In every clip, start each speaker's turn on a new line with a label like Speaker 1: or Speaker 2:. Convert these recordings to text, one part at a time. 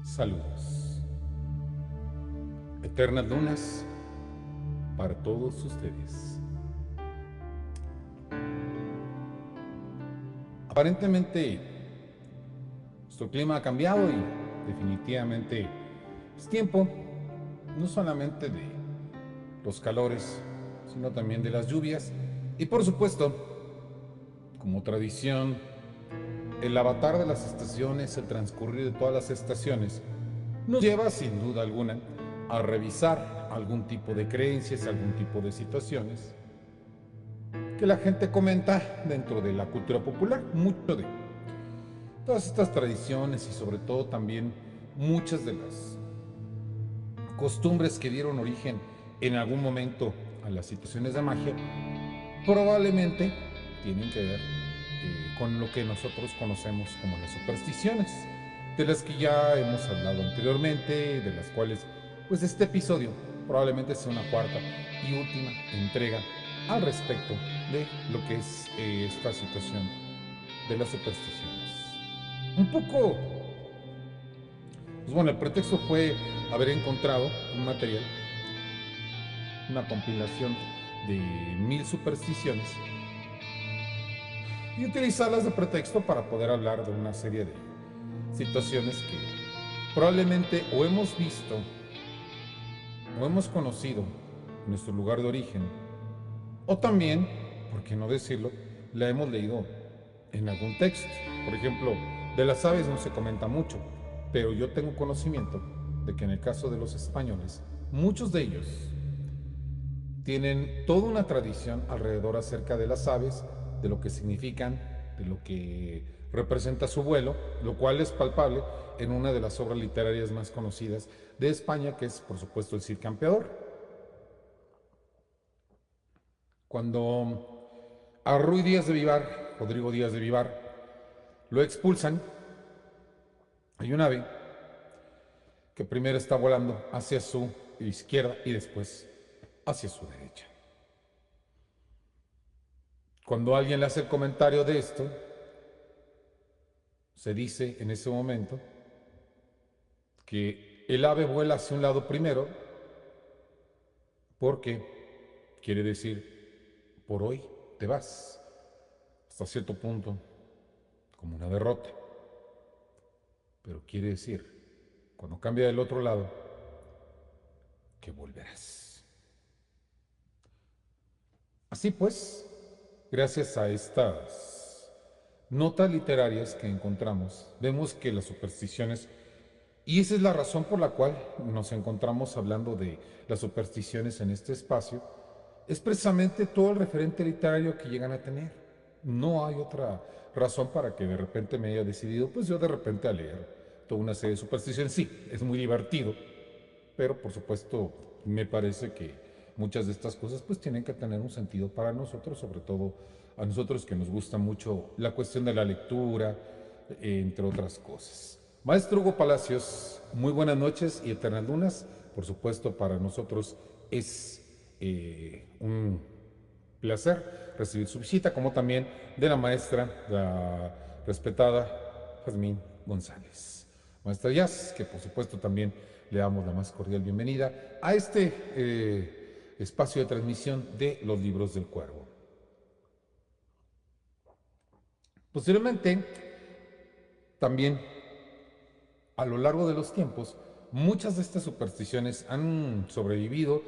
Speaker 1: Saludos. Eternas lunas para todos ustedes. Aparentemente, nuestro clima ha cambiado y definitivamente es tiempo no solamente de los calores, sino también de las lluvias. Y por supuesto, como tradición, el avatar de las estaciones, el transcurrir de todas las estaciones, nos lleva sin duda alguna a revisar algún tipo de creencias, algún tipo de situaciones que la gente comenta dentro de la cultura popular, mucho de todas estas tradiciones y sobre todo también muchas de las costumbres que dieron origen en algún momento a las situaciones de magia, probablemente tienen que ver con lo que nosotros conocemos como las supersticiones, de las que ya hemos hablado anteriormente, de las cuales pues este episodio probablemente sea una cuarta y última entrega al respecto de lo que es esta situación de las supersticiones. Un poco, pues bueno, el pretexto fue haber encontrado un material, una compilación de 1000 supersticiones y utilizarlas de pretexto para poder hablar de una serie de situaciones que probablemente o hemos visto o hemos conocido en nuestro lugar de origen, o también, por qué no decirlo, la hemos leído en algún texto. Por ejemplo, de las aves no se comenta mucho, pero yo tengo conocimiento de que en el caso de los españoles, muchos de ellos tienen toda una tradición alrededor acerca de las aves, de lo que significan, de lo que representa su vuelo, lo cual es palpable en una de las obras literarias más conocidas de España, que es por supuesto el Cid Campeador. Cuando a Ruy Díaz de Vivar, Rodrigo Díaz de Vivar, lo expulsan, hay un ave que primero está volando hacia su izquierda y después hacia su derecha. Cuando alguien le hace el comentario de esto, se dice en ese momento que el ave vuela hacia un lado primero porque quiere decir, por hoy te vas, hasta cierto punto, como una derrota. Pero quiere decir, cuando cambia del otro lado, que volverás. Así pues, gracias a estas notas literarias que encontramos, vemos que las supersticiones, y esa es la razón por la cual nos encontramos hablando de las supersticiones en este espacio, es precisamente todo el referente literario que llegan a tener. No hay otra razón para que de repente me haya decidido, pues yo de repente a leer toda una serie de supersticiones. Sí, es muy divertido, pero por supuesto me parece que muchas de estas cosas pues tienen que tener un sentido para nosotros, sobre todo a nosotros que nos gusta mucho la cuestión de la lectura, entre otras cosas. Maestro Hugo Palacios, muy buenas noches y eternas lunas. Por supuesto, para nosotros es un placer recibir su visita, como también de la maestra, la respetada Jazmín González. Maestra Jazz, que por supuesto también le damos la más cordial bienvenida a este espacio de transmisión de los libros del cuervo. Posteriormente, también a lo largo de los tiempos, muchas de estas supersticiones han sobrevivido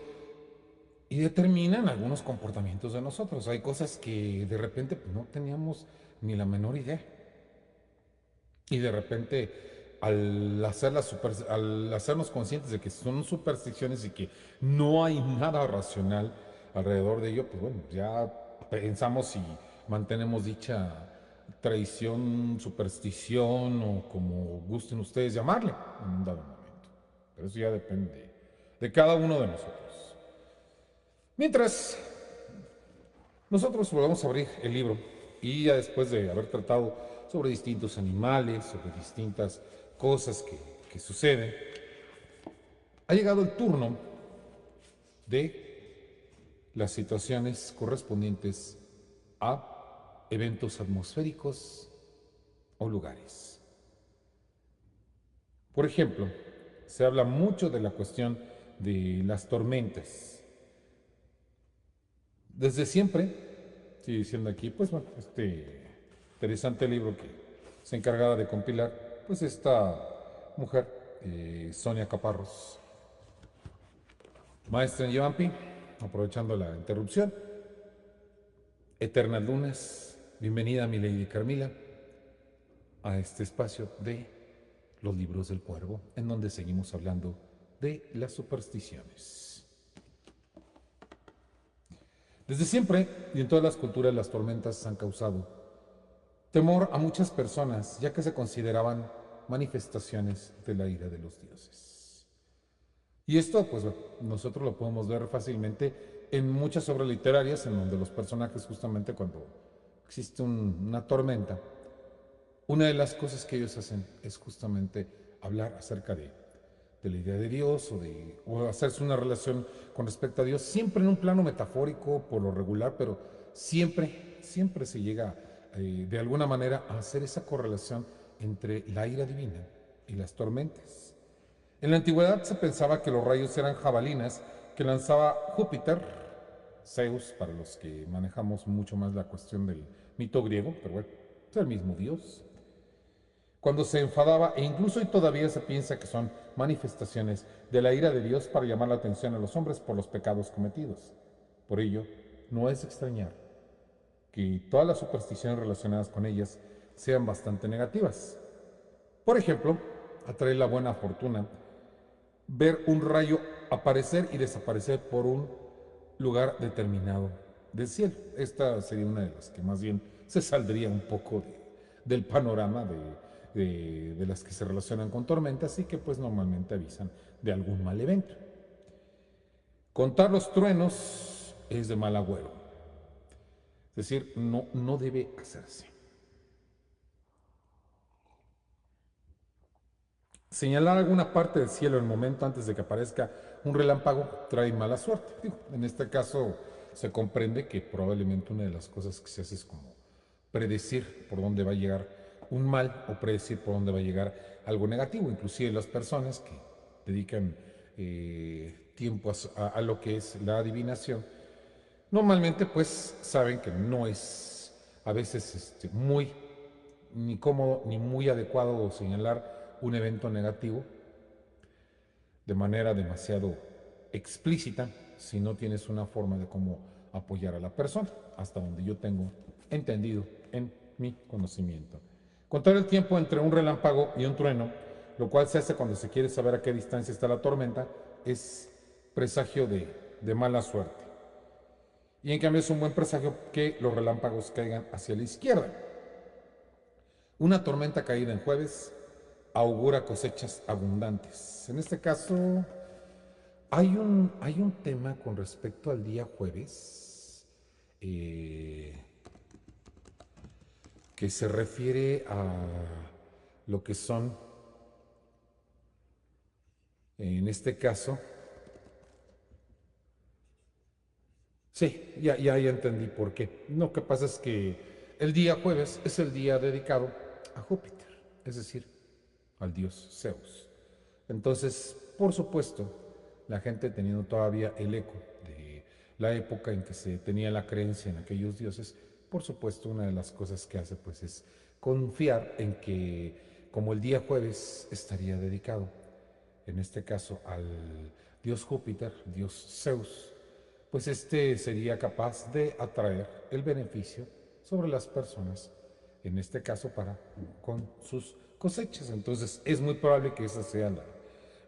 Speaker 1: y determinan algunos comportamientos de nosotros. Hay cosas que de repente pues, no teníamos ni la menor idea. Y de repente, al hacernos conscientes de que son supersticiones y que no hay nada racional alrededor de ello, pues bueno, ya pensamos y mantenemos dicha tradición, superstición o como gusten ustedes llamarle en un dado momento. Pero eso ya depende de cada uno de nosotros. Mientras nosotros volvamos a abrir el libro y ya después de haber tratado sobre distintos animales, sobre distintas cosas que suceden, ha llegado el turno de las situaciones correspondientes a eventos atmosféricos o lugares. Por ejemplo, se habla mucho de la cuestión de las tormentas. Desde siempre, estoy diciendo aquí, pues bueno, este interesante libro que se encargaba de compilar, pues esta mujer, Sonia Caparrós, maestra en Yampi, aprovechando la interrupción, Eternas Lunas, bienvenida mi Lady Carmila a este espacio de los libros del cuervo, en donde seguimos hablando de las supersticiones. Desde siempre y en todas las culturas las tormentas han causado temor a muchas personas, ya que se consideraban manifestaciones de la ira de los dioses. Y esto, pues nosotros lo podemos ver fácilmente en muchas obras literarias, en donde los personajes justamente cuando existe una tormenta, una de las cosas que ellos hacen es justamente hablar acerca de la idea de Dios o hacerse una relación con respecto a Dios, siempre en un plano metafórico por lo regular, pero siempre se llega de alguna manera a hacer esa correlación entre la ira divina y las tormentas. En la antigüedad se pensaba que los rayos eran jabalinas que lanzaba Júpiter, Zeus, para los que manejamos mucho más la cuestión del mito griego, pero bueno, es el mismo Dios. Cuando se enfadaba, e incluso hoy todavía se piensa que son manifestaciones de la ira de Dios para llamar la atención a los hombres por los pecados cometidos. Por ello, no es extrañar que todas las supersticiones relacionadas con ellas sean bastante negativas. Por ejemplo, atrae la buena fortuna, ver un rayo aparecer y desaparecer por un lugar determinado del cielo. Esta sería una de las que más bien se saldría un poco del panorama de las que se relacionan con tormentas y que pues normalmente avisan de algún mal evento. Contar los truenos es de mal agüero. Es decir, no debe hacerse. Señalar alguna parte del cielo en el momento antes de que aparezca un relámpago trae mala suerte. En este caso se comprende que probablemente una de las cosas que se hace es como predecir por dónde va a llegar un mal o predecir por dónde va a llegar algo negativo. Inclusive las personas que dedican tiempo a lo que es la adivinación, normalmente pues saben que no es a veces muy ni cómodo ni muy adecuado señalar un evento negativo de manera demasiado explícita si no tienes una forma de cómo apoyar a la persona, hasta donde yo tengo entendido en mi conocimiento. Contar el tiempo entre un relámpago y un trueno, lo cual se hace cuando se quiere saber a qué distancia está la tormenta, es presagio de mala suerte. Y en cambio es un buen presagio que los relámpagos caigan hacia la izquierda. Una tormenta caída en jueves augura cosechas abundantes. En este caso, hay un tema con respecto al día jueves eh, que se refiere a lo que son, en este caso, sí, ya entendí por qué. Lo que pasa es que el día jueves es el día dedicado a Júpiter, es decir, al dios Zeus. Entonces, por supuesto, la gente teniendo todavía el eco de la época en que se tenía la creencia en aquellos dioses, por supuesto, una de las cosas que hace pues es confiar en que como el día jueves estaría dedicado, en este caso al dios Júpiter, dios Zeus, pues este sería capaz de atraer el beneficio sobre las personas, en este caso para con sus cosechas. Entonces es muy probable que esa sea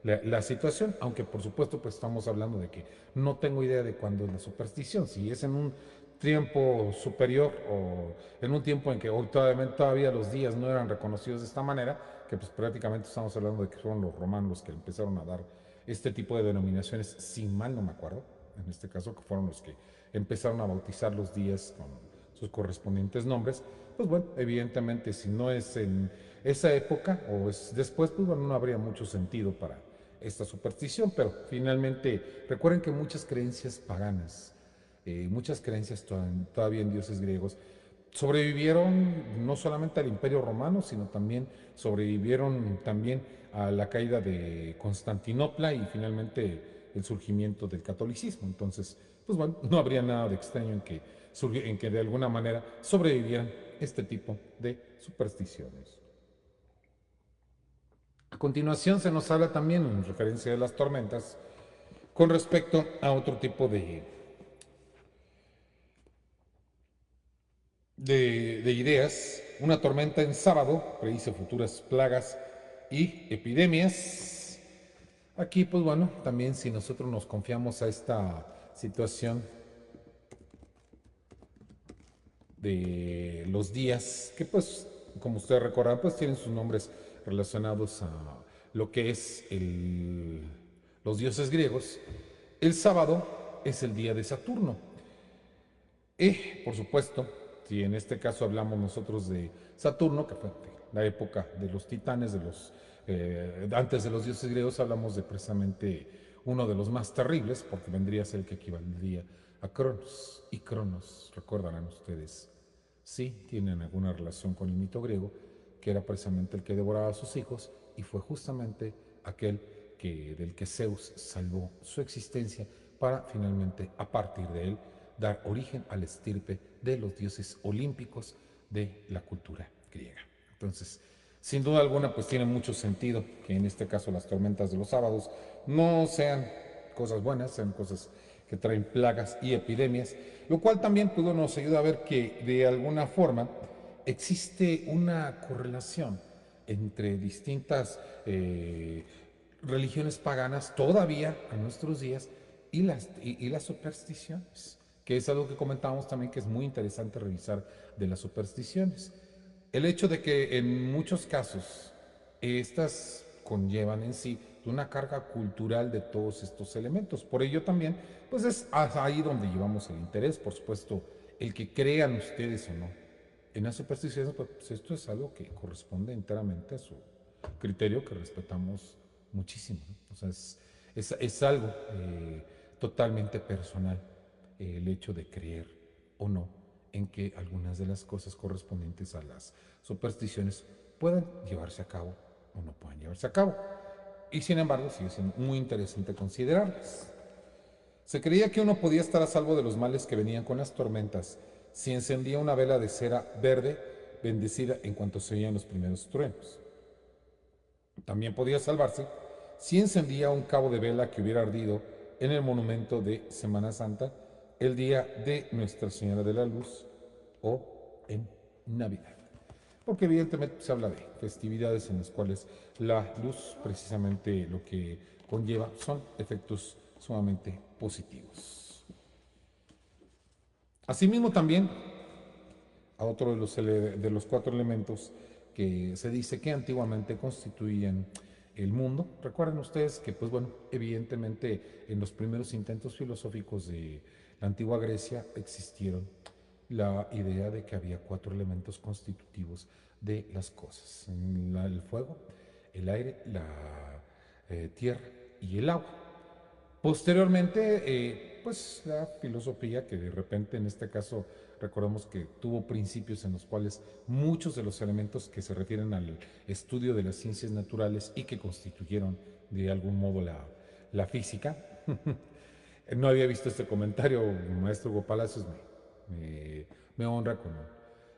Speaker 1: la situación, aunque por supuesto pues estamos hablando de que no tengo idea de cuándo es la superstición, si es en un tiempo superior o en un tiempo en que todavía los días no eran reconocidos de esta manera, que pues prácticamente estamos hablando de que fueron los romanos los que empezaron a dar este tipo de denominaciones, si mal no me acuerdo, en este caso que fueron los que empezaron a bautizar los días con sus correspondientes nombres, pues bueno, evidentemente si no es en esa época o es después, pues bueno, no habría mucho sentido para esta superstición, pero finalmente recuerden que muchas creencias paganas, muchas creencias todavía en dioses griegos, sobrevivieron no solamente al Imperio Romano, sino también sobrevivieron también a la caída de Constantinopla y finalmente el surgimiento del catolicismo. Entonces, pues bueno, no habría nada de extraño en que de alguna manera sobrevivieran este tipo de supersticiones. A continuación se nos habla también, en referencia de las tormentas, con respecto a otro tipo de ideas. Una tormenta en sábado predice futuras plagas y epidemias. Aquí, pues bueno, también si nosotros nos confiamos a esta situación de los días, que pues, como ustedes recordarán, pues tienen sus nombres relacionados a lo que es los dioses griegos. El sábado es el día de Saturno. Y, por supuesto, si en este caso hablamos nosotros de Saturno, que fue la época de los titanes, antes de los dioses griegos, hablamos de precisamente uno de los más terribles, porque vendría a ser el que equivaldría a Cronos. Y Cronos, recordarán ustedes, sí tienen alguna relación con el mito griego, que era precisamente el que devoraba a sus hijos y fue justamente aquel del que Zeus salvó su existencia para finalmente, a partir de él, dar origen a la estirpe de los dioses olímpicos de la cultura griega. Entonces, sin duda alguna, pues tiene mucho sentido que en este caso las tormentas de los sábados no sean cosas buenas, sean cosas que traen plagas y epidemias, lo cual también pues, nos ayuda a ver que de alguna forma existe una correlación entre distintas religiones paganas todavía a nuestros días y las supersticiones, que es algo que comentábamos también que es muy interesante revisar de las supersticiones. El hecho de que en muchos casos estas conllevan en sí una carga cultural de todos estos elementos. Por ello también, pues es ahí donde llevamos el interés, por supuesto, el que crean ustedes o no. En las supersticiones, pues esto es algo que corresponde enteramente a su criterio que respetamos muchísimo, ¿no? O sea, es algo totalmente personal el hecho de creer o no en que algunas de las cosas correspondientes a las supersticiones puedan llevarse a cabo o no puedan llevarse a cabo. Y sin embargo, sigue siendo muy interesante considerarlas. Se creía que uno podía estar a salvo de los males que venían con las tormentas si encendía una vela de cera verde bendecida en cuanto se oían los primeros truenos. También podía salvarse si encendía un cabo de vela que hubiera ardido en el monumento de Semana Santa el día de Nuestra Señora de la Luz o en Navidad. Porque evidentemente se habla de festividades en las cuales la luz precisamente lo que conlleva son efectos sumamente positivos. Asimismo también, a otro de los cuatro elementos que se dice que antiguamente constituían el mundo. Recuerden ustedes que, pues bueno, evidentemente en los primeros intentos filosóficos de la antigua Grecia existieron la idea de que había cuatro elementos constitutivos de las cosas: el fuego, el aire, la tierra y el agua. Posteriormente, pues la filosofía que de repente en este caso recordemos que tuvo principios en los cuales muchos de los elementos que se refieren al estudio de las ciencias naturales y que constituyeron de algún modo la física. No había visto este comentario, maestro Hugo Palacios, me honra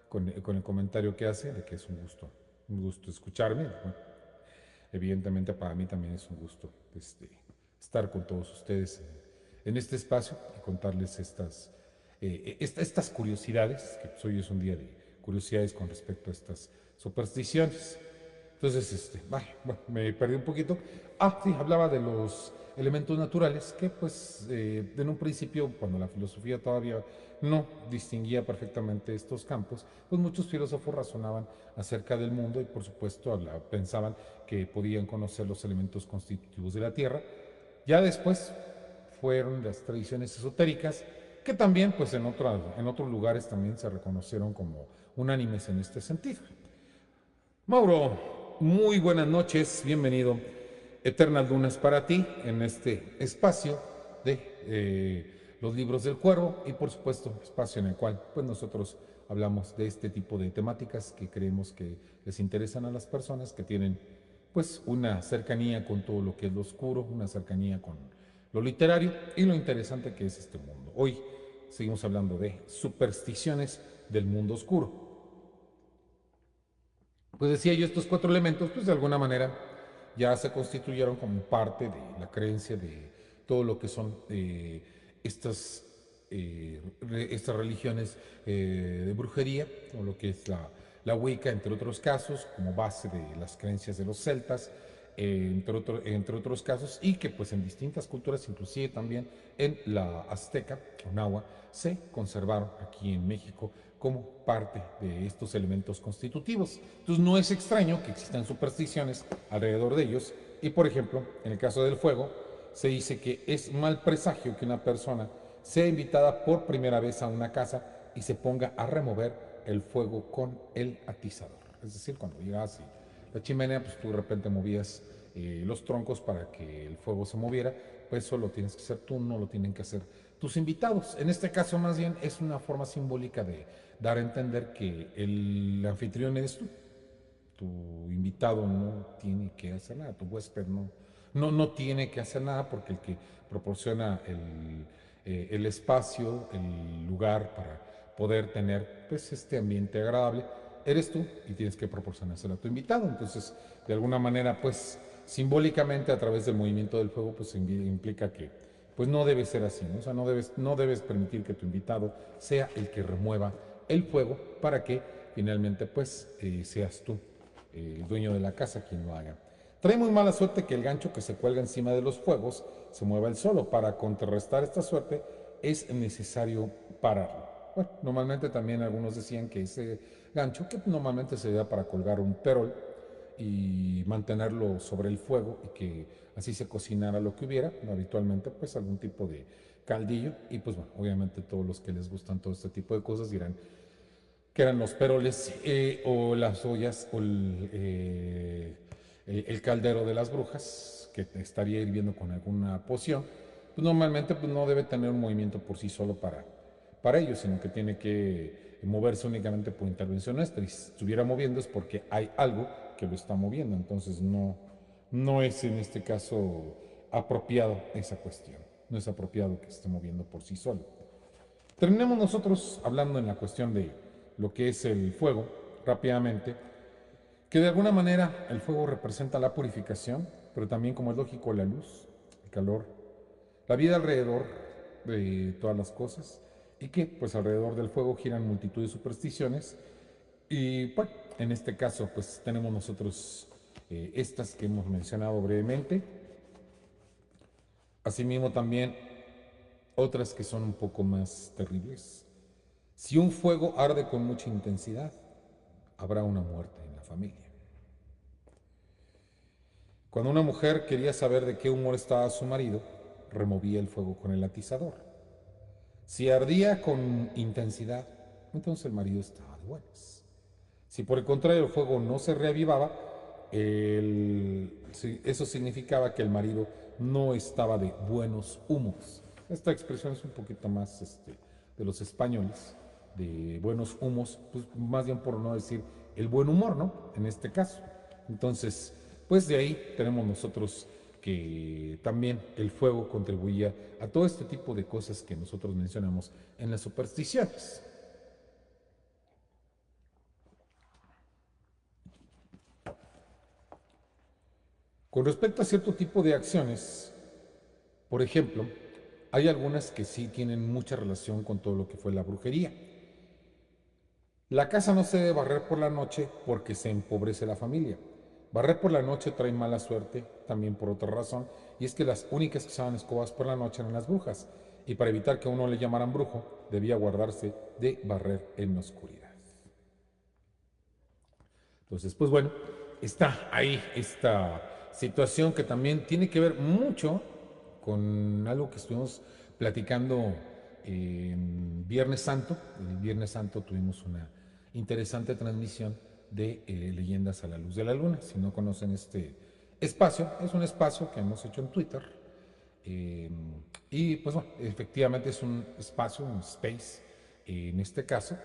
Speaker 1: con el comentario que hace, de que es un gusto escucharme. Bueno, evidentemente para mí también es un gusto estar con todos ustedes en este espacio y contarles estas curiosidades, que pues hoy es un día de curiosidades con respecto a estas supersticiones. Entonces, bueno, me perdí un poquito. Sí, hablaba de los elementos naturales que pues en un principio, cuando la filosofía todavía no distinguía perfectamente estos campos, pues muchos filósofos razonaban acerca del mundo y por supuesto pensaban que podían conocer los elementos constitutivos de la Tierra. Ya después fueron las tradiciones esotéricas que también pues en otros lugares también se reconocieron como unánimes en este sentido. Mauro, muy buenas noches, bienvenido. Eternas Lunas para ti en este espacio de los libros del cuervo y por supuesto espacio en el cual pues nosotros hablamos de este tipo de temáticas que creemos que les interesan a las personas que tienen pues una cercanía con todo lo que es lo oscuro, una cercanía con lo literario y lo interesante que es este mundo. Hoy seguimos hablando de supersticiones del mundo oscuro. Pues decía yo, estos cuatro elementos, pues de alguna manera ya se constituyeron como parte de la creencia de todo lo que son estas, estas religiones de brujería, o lo que es la Wicca, entre otros casos, como base de las creencias de los celtas, entre otros casos, y que pues en distintas culturas, inclusive también en la azteca o nahua, se conservaron aquí en México como parte de estos elementos constitutivos. Entonces no es extraño que existan supersticiones alrededor de ellos y por ejemplo, en el caso del fuego, se dice que es mal presagio que una persona sea invitada por primera vez a una casa y se ponga a remover el fuego con el atizador. Es decir, cuando llegas y la chimenea, pues tú de repente movías los troncos para que el fuego se moviera, pues eso lo tienes que hacer tú, no lo tienen que hacer tus invitados. En este caso más bien es una forma simbólica de dar a entender que el anfitrión eres tú. Tu invitado no tiene que hacer nada, tu huésped no tiene que hacer nada porque el que proporciona el espacio, el lugar para poder tener pues, este ambiente agradable, eres tú y tienes que proporcionárselo a tu invitado. Entonces, de alguna manera, pues simbólicamente a través del movimiento del fuego, pues implica que pues no debe ser así, ¿no? O sea, no debes permitir que tu invitado sea el que remueva el fuego para que finalmente pues seas tú el dueño de la casa quien lo haga. Trae muy mala suerte que el gancho que se cuelga encima de los fuegos se mueva él solo. Para contrarrestar esta suerte es necesario pararlo. Bueno, normalmente también algunos decían que ese gancho, que normalmente se da para colgar un perol y mantenerlo sobre el fuego y que así se cocinara lo que hubiera, habitualmente pues algún tipo de caldillo y pues bueno, obviamente todos los que les gustan todo este tipo de cosas dirán que eran los peroles o las ollas o el caldero de las brujas, que estaría hirviendo con alguna poción, pues normalmente pues no debe tener un movimiento por sí solo para ello, sino que tiene que moverse únicamente por intervención nuestra. Y si estuviera moviendo es porque hay algo que lo está moviendo, entonces no es en este caso apropiado esa cuestión, no es apropiado que esté moviendo por sí solo. Terminemos nosotros hablando en la cuestión de lo que es el fuego, rápidamente, que de alguna manera el fuego representa la purificación, pero también, como es lógico, la luz, el calor, la vida alrededor de todas las cosas, y que pues alrededor del fuego giran multitud de supersticiones, y bueno, en este caso pues tenemos nosotros estas que hemos mencionado brevemente, asimismo también otras que son un poco más terribles. Si un fuego arde con mucha intensidad, habrá una muerte en la familia. Cuando una mujer quería saber de qué humor estaba su marido, removía el fuego con el atizador. Si ardía con intensidad, entonces el marido estaba de buenas. Si por el contrario el fuego no se reavivaba, eso significaba que el marido no estaba de buenos humos. Esta expresión es un poquito más de los españoles, de buenos humos, pues más bien por no decir el buen humor, ¿no? En este caso. Entonces, pues de ahí tenemos nosotros que también el fuego contribuía a todo este tipo de cosas que nosotros mencionamos en las supersticiones. Con respecto a cierto tipo de acciones, por ejemplo, hay algunas que sí tienen mucha relación con todo lo que fue la brujería. La casa no se debe barrer por la noche porque se empobrece la familia. Barrer por la noche trae mala suerte, también por otra razón, y es que las únicas que usaban escobas por la noche eran las brujas, y para evitar que a uno le llamaran brujo, debía guardarse de barrer en la oscuridad. Entonces, pues bueno, está ahí esta situación que también tiene que ver mucho con algo que estuvimos platicando en Viernes Santo. El Viernes Santo tuvimos una interesante transmisión de Leyendas a la Luz de la Luna. Si no conocen este espacio, es un espacio que hemos hecho en Twitter. eh, y pues bueno, efectivamente es un espacio, un space en este caso,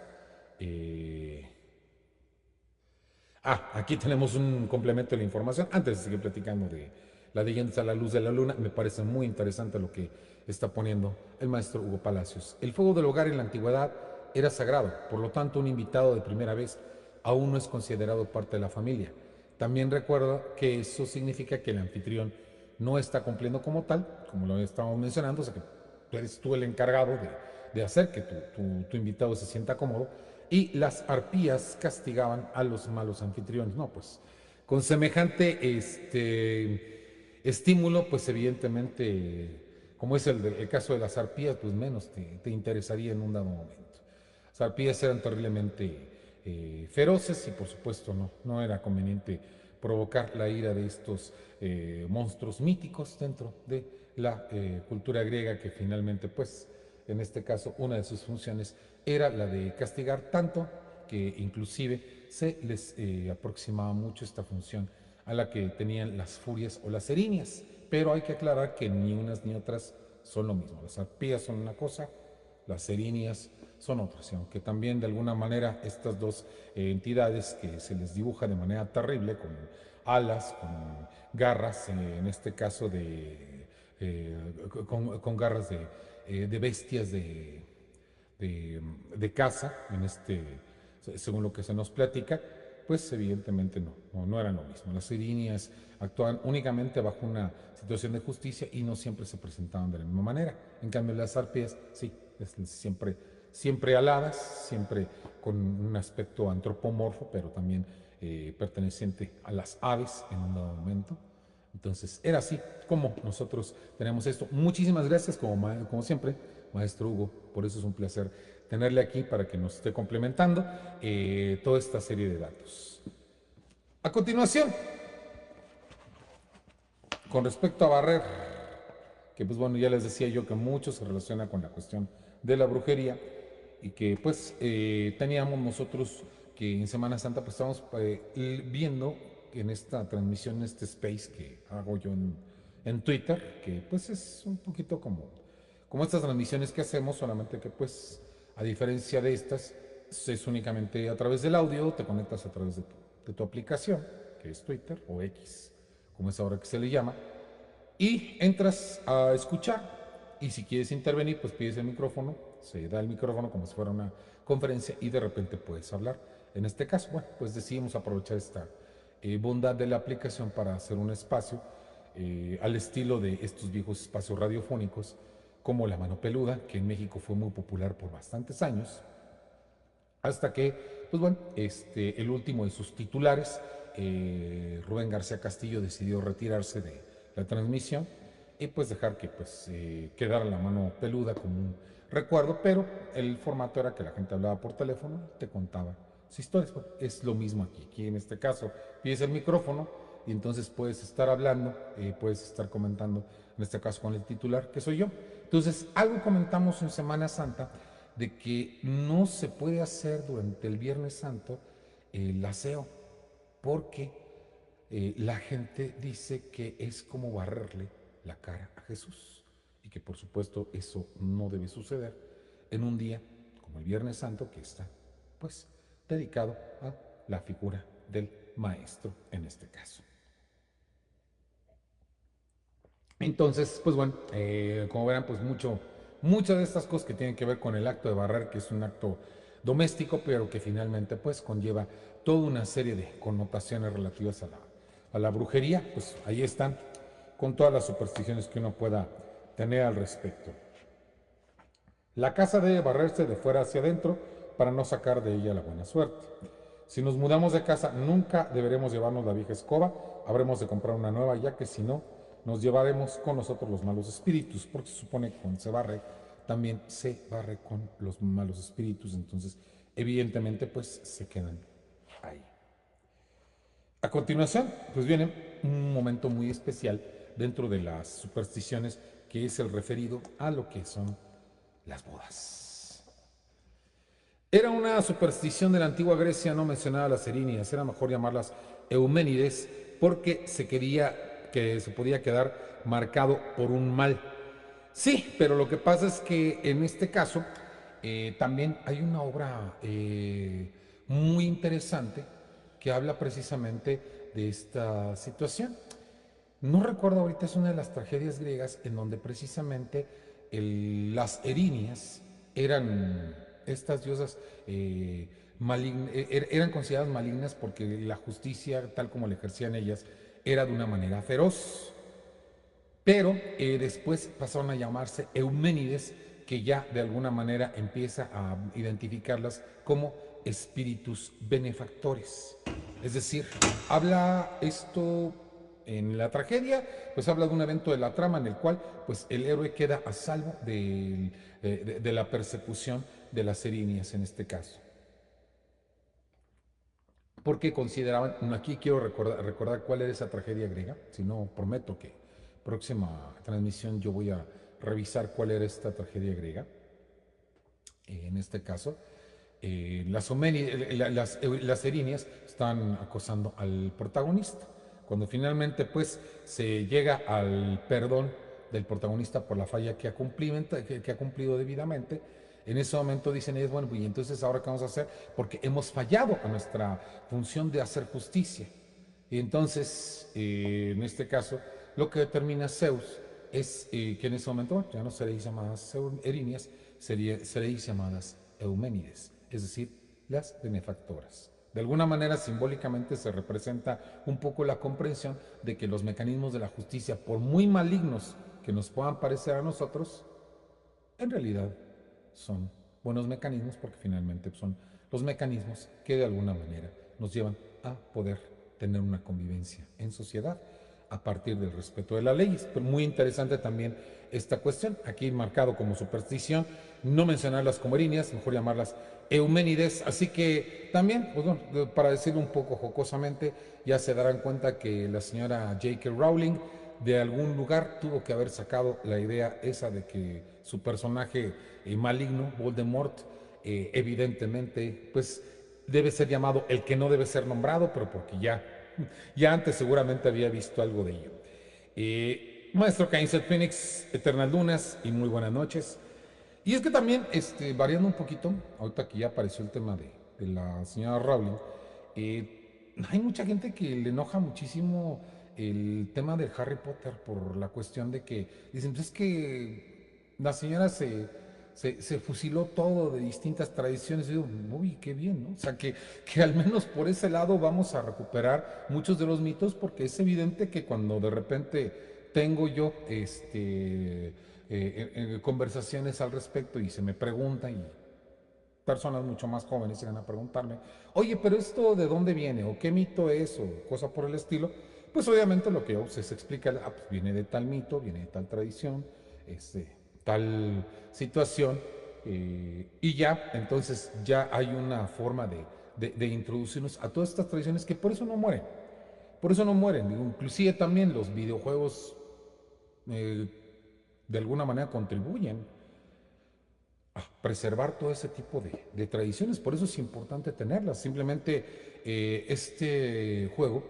Speaker 1: Eh, aquí tenemos un complemento de la información. Antes de seguir platicando de la leyenda a la luz de la luna, me parece muy interesante lo que está poniendo el maestro Hugo Palacios. El fuego del hogar en la antigüedad era sagrado, por lo tanto un invitado de primera vez aún no es considerado parte de la familia. También recuerda que eso significa que el anfitrión no está cumpliendo como tal, como lo estábamos mencionando, o sea que eres tú el encargado de hacer que tu invitado se sienta cómodo, y las arpías castigaban a los malos anfitriones. No, pues con semejante estímulo, pues evidentemente, como es el caso de las arpías, pues menos te interesaría en un dado momento. Las arpías eran terriblemente feroces y por supuesto no era conveniente provocar la ira de estos monstruos míticos dentro de la cultura griega, que finalmente, pues, en este caso, una de sus funciones era la de castigar, tanto que inclusive se les aproximaba mucho esta función a la que tenían las furias o las erinias. Pero hay que aclarar que ni unas ni otras son lo mismo. Las arpías son una cosa, las erinias son otras. Y aunque también de alguna manera estas dos entidades que se les dibuja de manera terrible, con alas, con garras, en este caso con garras de bestias de caza, según lo que se nos platica, pues evidentemente no eran lo mismo. Las erinias actuaban únicamente bajo una situación de justicia y no siempre se presentaban de la misma manera. En cambio, las arpías, sí, siempre aladas, siempre con un aspecto antropomorfo, pero también perteneciente a las aves en un dado momento. Entonces, era así como nosotros tenemos esto. Muchísimas gracias, como siempre, maestro Hugo. Por eso es un placer tenerle aquí para que nos esté complementando toda esta serie de datos. A continuación, con respecto a barrer, que pues bueno, ya les decía yo que mucho se relaciona con la cuestión de la brujería, y que pues teníamos nosotros que en Semana Santa pues estamos viendo en esta transmisión, en este space que hago yo en Twitter, que pues es un poquito como estas transmisiones que hacemos, solamente que pues a diferencia de estas es únicamente a través del audio, te conectas a través de tu aplicación, que es Twitter o X, como es ahora que se le llama, y entras a escuchar, y si quieres intervenir, pues pides el micrófono, se da el micrófono como si fuera una conferencia y de repente puedes hablar. En este caso, bueno, pues decidimos aprovechar esta bondad de la aplicación para hacer un espacio al estilo de estos viejos espacios radiofónicos como La Mano Peluda, que en México fue muy popular por bastantes años, hasta que, pues bueno, el último de sus titulares, Rubén García Castillo, decidió retirarse de la transmisión y pues dejar que quedara La Mano Peluda como un recuerdo, pero el formato era que la gente hablaba por teléfono y te contaba sus historias. Bueno, es lo mismo aquí en este caso pides el micrófono y entonces puedes estar hablando, puedes estar comentando, en este caso con el titular, que soy yo. Entonces, algo comentamos en Semana Santa de que no se puede hacer durante el Viernes Santo el aseo, porque la gente dice que es como barrerle la cara a Jesús, y que por supuesto eso no debe suceder en un día como el Viernes Santo, que está pues dedicado a la figura del maestro en este caso. Entonces, pues bueno, como verán, pues muchas de estas cosas que tienen que ver con el acto de barrer, que es un acto doméstico, pero que finalmente pues conlleva toda una serie de connotaciones relativas a la brujería, pues ahí están, con todas las supersticiones que uno pueda tener al respecto. La casa debe barrerse de fuera hacia adentro para no sacar de ella la buena suerte. Si nos mudamos de casa, nunca deberemos llevarnos la vieja escoba, habremos de comprar una nueva, ya que si no, nos llevaremos con nosotros los malos espíritus, porque se supone que cuando se barre, también se barre con los malos espíritus, entonces evidentemente pues se quedan ahí. A continuación, pues viene un momento muy especial dentro de las supersticiones, que es el referido a lo que son las bodas. Era una superstición de la antigua Grecia no mencionar a las erinias, era mejor llamarlas euménides, porque se quería que se podía quedar marcado por un mal. Sí, pero lo que pasa es que en este caso también hay una obra muy interesante que habla precisamente de esta situación. No recuerdo ahorita, es una de las tragedias griegas en donde precisamente las erinias eran estas diosas eran consideradas malignas porque la justicia, tal como la ejercían ellas, era de una manera feroz. Pero después pasaron a llamarse Euménides, que ya de alguna manera empieza a identificarlas como espíritus benefactores. Es decir, habla esto en la tragedia, pues habla de un evento de la trama en el cual pues el héroe queda a salvo de la persecución de las erinias en este caso. Porque consideraban, aquí quiero recordar cuál era esa tragedia griega, si no prometo que próxima transmisión yo voy a revisar cuál era esta tragedia griega. En este caso, las erinias están acosando al protagonista. Cuando finalmente pues se llega al perdón del protagonista por la falla que ha cumplido debidamente, en ese momento dicen ellos, bueno, y entonces ahora qué vamos a hacer, porque hemos fallado a nuestra función de hacer justicia. Y entonces, en este caso, lo que determina Zeus es que en ese momento ya no seréis llamadas erinias, seréis llamadas Euménides, es decir, las benefactoras. De alguna manera, simbólicamente, se representa un poco la comprensión de que los mecanismos de la justicia, por muy malignos que nos puedan parecer a nosotros, en realidad son buenos mecanismos porque finalmente son los mecanismos que de alguna manera nos llevan a poder tener una convivencia en sociedad a partir del respeto de las leyes. Pero muy interesante también esta cuestión, aquí marcado como superstición, no mencionarlas como erinias, mejor llamarlas Euménides, así que también, pues bueno, para decirlo un poco jocosamente, ya se darán cuenta que la señora J.K. Rowling de algún lugar tuvo que haber sacado la idea esa de que su personaje maligno, Voldemort, evidentemente, pues debe ser llamado el que no debe ser nombrado, pero porque ya antes seguramente había visto algo de ello. Maestro Kaiser Phoenix, Eternal Lunas y muy buenas noches. Y es que también, variando un poquito, ahorita que ya apareció el tema de la señora Rowling, hay mucha gente que le enoja muchísimo el tema de Harry Potter por la cuestión de que dicen, pues es que la señora se fusiló todo de distintas tradiciones. Y digo, uy, qué bien, ¿no? O sea, que al menos por ese lado vamos a recuperar muchos de los mitos, porque es evidente que cuando de repente tengo yo conversaciones al respecto y se me preguntan, y personas mucho más jóvenes llegan a preguntarme, oye, pero esto de dónde viene, o qué mito es, o cosa por el estilo, pues obviamente lo que se explica, pues viene de tal mito, viene de tal tradición, tal situación, y ya, entonces ya hay una forma de introducirnos a todas estas tradiciones que por eso no mueren. Por eso no mueren. Digo, inclusive también los videojuegos eh, de alguna manera contribuyen a preservar todo ese tipo de tradiciones. Por eso es importante tenerlas. Simplemente este juego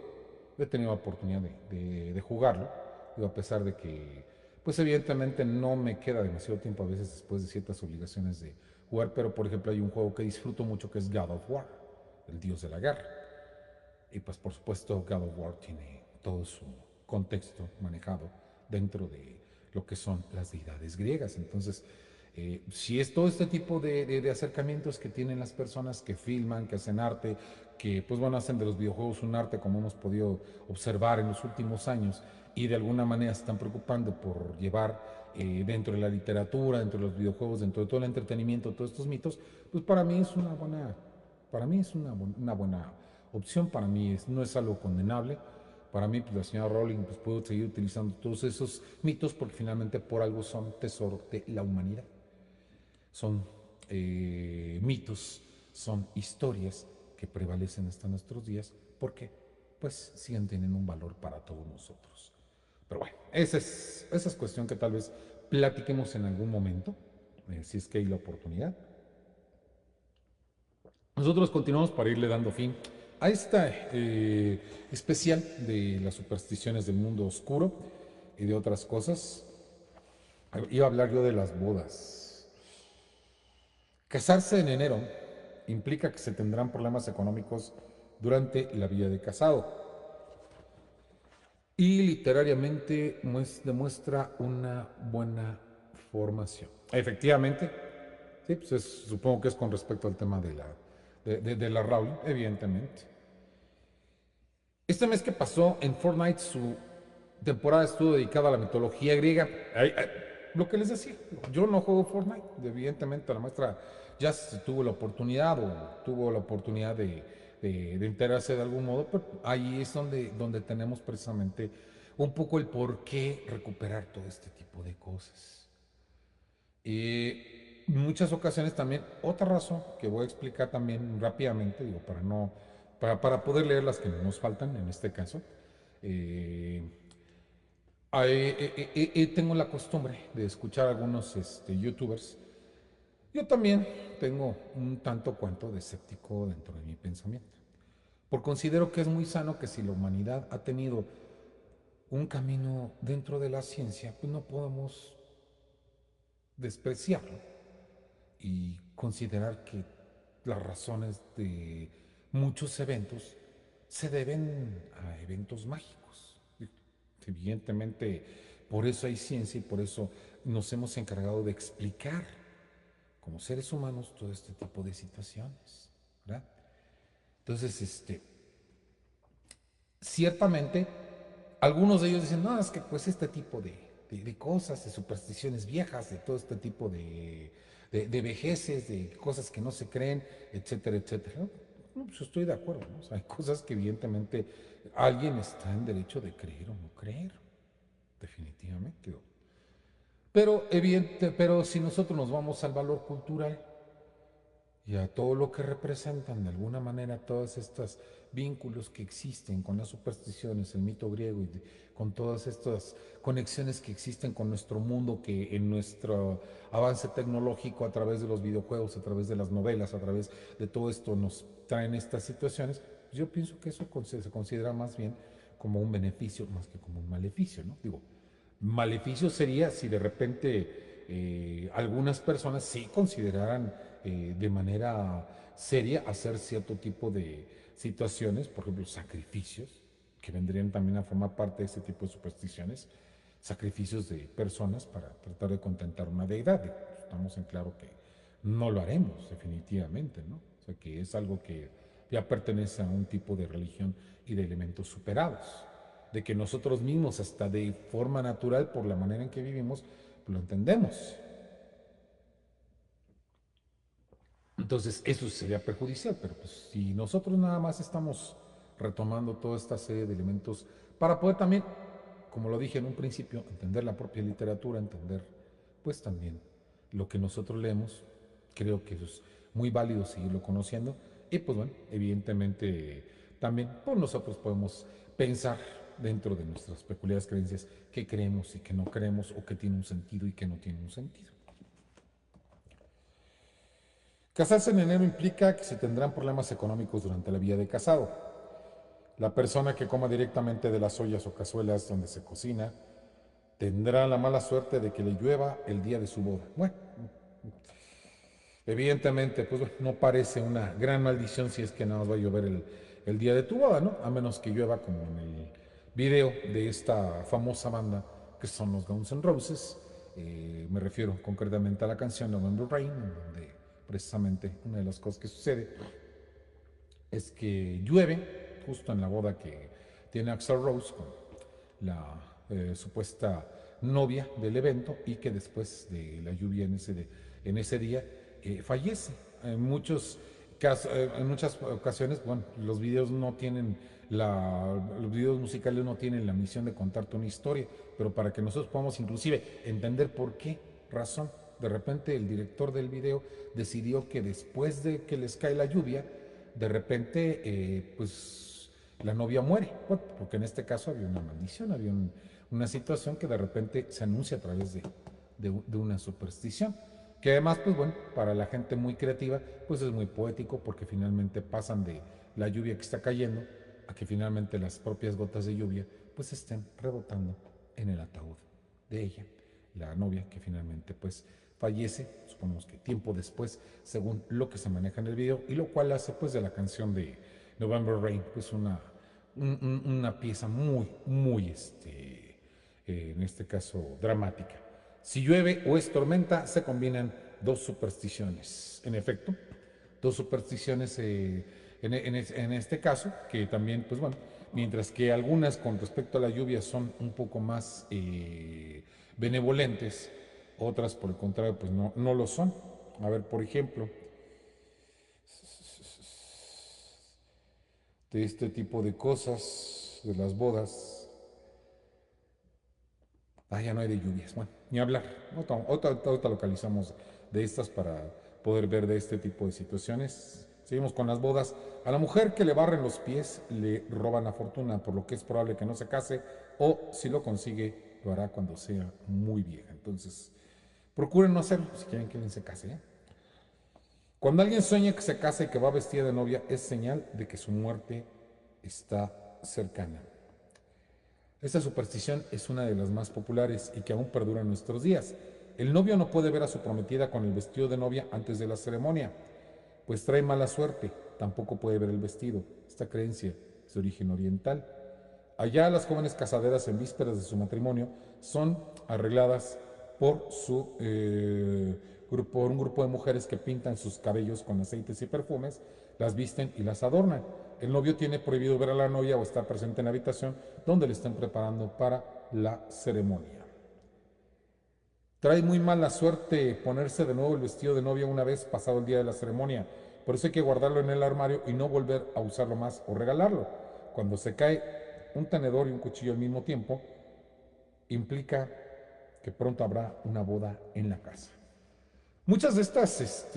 Speaker 1: he tenido la oportunidad de jugarlo, digo, a pesar de que, pues evidentemente no me queda demasiado tiempo a veces después de ciertas obligaciones de jugar, pero por ejemplo hay un juego que disfruto mucho que es God of War, el dios de la guerra. Y pues por supuesto God of War tiene todo su contexto manejado dentro de lo que son las deidades griegas. Entonces, si es todo este tipo de acercamientos que tienen las personas que filman, que hacen arte, que pues bueno, hacen de los videojuegos un arte como hemos podido observar en los últimos años y de alguna manera se están preocupando por llevar dentro de la literatura, dentro de los videojuegos, dentro de todo el entretenimiento, todos estos mitos, pues para mí es una buena opción, para mí no es algo condenable. Para mí, pues, la señora Rowling pues, puede seguir utilizando todos esos mitos porque finalmente por algo son tesoro de la humanidad. Son mitos, son historias que prevalecen hasta nuestros días porque pues siguen teniendo un valor para todos nosotros. Pero bueno, esa es cuestión que tal vez platiquemos en algún momento, si es que hay la oportunidad. Nosotros continuamos para irle dando fin a esta especial de las supersticiones del mundo oscuro y de otras cosas. Iba a hablar yo de las bodas. Casarse en enero implica que se tendrán problemas económicos durante la vida de casado y literariamente demuestra una buena formación. Efectivamente, sí, pues supongo que es con respecto al tema de la Rowling, evidentemente. Este mes que pasó en Fortnite, su temporada estuvo dedicada a la mitología griega. Lo que les decía, yo no juego Fortnite, evidentemente la maestra ya tuvo la oportunidad o tuvo la oportunidad de enterarse de algún modo, pero ahí es donde tenemos precisamente un poco el por qué recuperar todo este tipo de cosas. Y en muchas ocasiones también, otra razón que voy a explicar también rápidamente, digo, para poder leer las que nos faltan en este caso, eh, tengo la costumbre de escuchar a algunos youtubers. Yo también tengo un tanto cuanto de escéptico dentro de mi pensamiento. Por considero que es muy sano que si la humanidad ha tenido un camino dentro de la ciencia, pues no podemos despreciarlo y considerar que las razones de muchos eventos se deben a eventos mágicos. Evidentemente, por eso hay ciencia y por eso nos hemos encargado de explicar como seres humanos todo este tipo de situaciones, ¿verdad? Entonces, ciertamente, algunos de ellos dicen, no, es que pues este tipo de cosas, de supersticiones viejas, de todo este tipo de vejeces, de cosas que no se creen, etcétera, etcétera. No, pues estoy de acuerdo, ¿no? O sea, hay cosas que evidentemente alguien está en derecho de creer o no creer, definitivamente. Pero si nosotros nos vamos al valor cultural, y a todo lo que representan de alguna manera todos estos vínculos que existen con las supersticiones, el mito griego y con todas estas conexiones que existen con nuestro mundo, que en nuestro avance tecnológico a través de los videojuegos, a través de las novelas, a través de todo esto nos traen estas situaciones, yo pienso que eso se considera más bien como un beneficio más que como un maleficio, ¿no? Digo, maleficio sería si de repente algunas personas sí consideraran de manera seria hacer cierto tipo de situaciones, por ejemplo, sacrificios, que vendrían también a formar parte de este tipo de supersticiones, sacrificios de personas para tratar de contentar una deidad. Estamos en claro que no lo haremos, definitivamente, ¿no? O sea, que es algo que ya pertenece a un tipo de religión y de elementos superados, de que nosotros mismos, hasta de forma natural, por la manera en que vivimos, lo entendemos. Entonces, eso sería perjudicial, pero pues, si nosotros nada más estamos retomando toda esta serie de elementos para poder también, como lo dije en un principio, entender la propia literatura, entender pues también lo que nosotros leemos, creo que eso es muy válido seguirlo conociendo y pues bueno, evidentemente también pues nosotros podemos pensar dentro de nuestras peculiares creencias qué creemos y qué no creemos o qué tiene un sentido y qué no tiene un sentido. Casarse en enero implica que se tendrán problemas económicos durante la vida de casado. La persona que coma directamente de las ollas o cazuelas donde se cocina tendrá la mala suerte de que le llueva el día de su boda. Bueno, evidentemente, pues no parece una gran maldición si es que nada más va a llover el día de tu boda, ¿no? A menos que llueva como en el video de esta famosa banda que son los Guns N' Roses. Me refiero concretamente a la canción November Rain, en donde precisamente una de las cosas que sucede es que llueve justo en la boda que tiene Axl Rose con la supuesta novia del evento y que después de la lluvia en ese día fallece. En muchas ocasiones, bueno, los videos musicales no tienen la misión de contarte una historia, pero para que nosotros podamos inclusive entender por qué razón de repente el director del video decidió que después de que les cae la lluvia, de repente, pues la novia muere, porque en este caso había una maldición, había una situación que de repente se anuncia a través de una superstición. Que además, pues bueno, para la gente muy creativa, pues es muy poético porque finalmente pasan de la lluvia que está cayendo a que finalmente las propias gotas de lluvia pues estén rebotando en el ataúd de ella, la novia que finalmente pues fallece, supongamos que tiempo después, según lo que se maneja en el video, y lo cual hace pues de la canción de November Rain, pues una pieza muy, en este caso, dramática. Si llueve o es tormenta, se combinan dos supersticiones. En efecto, dos supersticiones en este caso, que también, pues bueno, mientras que algunas con respecto a la lluvia son un poco más benevolentes, otras por el contrario, pues no lo son. A ver, por ejemplo, de este tipo de cosas, de las bodas, ya no hay de lluvias, bueno, ni hablar. Ahorita localizamos de estas para poder ver de este tipo de situaciones. Seguimos con las bodas. A la mujer que le barren los pies le roban la fortuna, por lo que es probable que no se case, o si lo consigue, lo hará cuando sea muy vieja. Entonces, procuren no hacerlo si quieren que alguien se case. Cuando alguien sueña que se casa y que va vestida de novia, es señal de que su muerte está cercana. Esta superstición es una de las más populares y que aún perdura en nuestros días. El novio no puede ver a su prometida con el vestido de novia antes de la ceremonia, pues trae mala suerte. Tampoco puede ver el vestido. Esta creencia es de origen oriental. Allá las jóvenes casaderas en vísperas de su matrimonio son arregladas por un grupo de mujeres que pintan sus cabellos con aceites y perfumes, las visten y las adornan. El novio tiene prohibido ver a la novia o estar presente en la habitación donde le están preparando para la ceremonia. Trae muy mala suerte ponerse de nuevo el vestido de novia una vez pasado el día de la ceremonia. Por eso hay que guardarlo en el armario y no volver a usarlo más o regalarlo. Cuando se cae un tenedor y un cuchillo al mismo tiempo, implica que pronto habrá una boda en la casa. Muchas de estas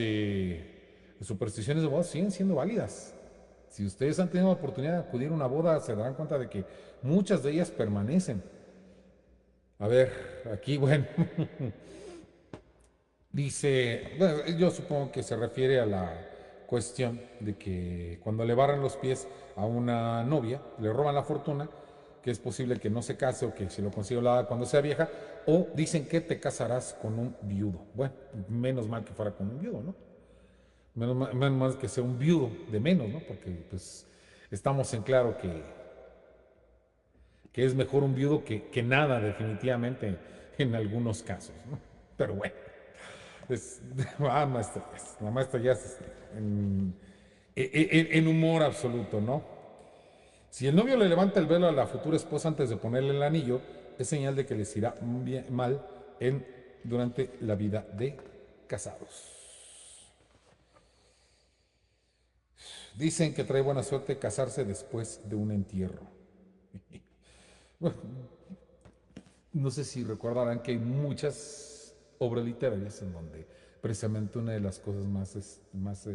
Speaker 1: supersticiones de bodas siguen siendo válidas. Si ustedes han tenido la oportunidad de acudir a una boda, se darán cuenta de que muchas de ellas permanecen. A ver, aquí, bueno, dice, bueno, yo supongo que se refiere a la cuestión de que cuando le barran los pies a una novia, le roban la fortuna, que es posible que no se case o que si lo consigue la haga cuando sea vieja, o dicen que te casarás con un viudo. Bueno, menos mal que fuera con un viudo, ¿no? Menos mal que sea un viudo de menos, ¿no? Porque pues estamos en claro que es mejor un viudo que nada, definitivamente, en algunos casos, ¿no? Pero bueno, es, maestra, pues, la maestra ya es en humor absoluto, ¿no? Si el novio le levanta el velo a la futura esposa antes de ponerle el anillo, es señal de que les irá mal durante la vida de casados. Dicen que trae buena suerte casarse después de un entierro. Bueno, no sé si recordarán que hay muchas obras literarias en donde precisamente una de las cosas más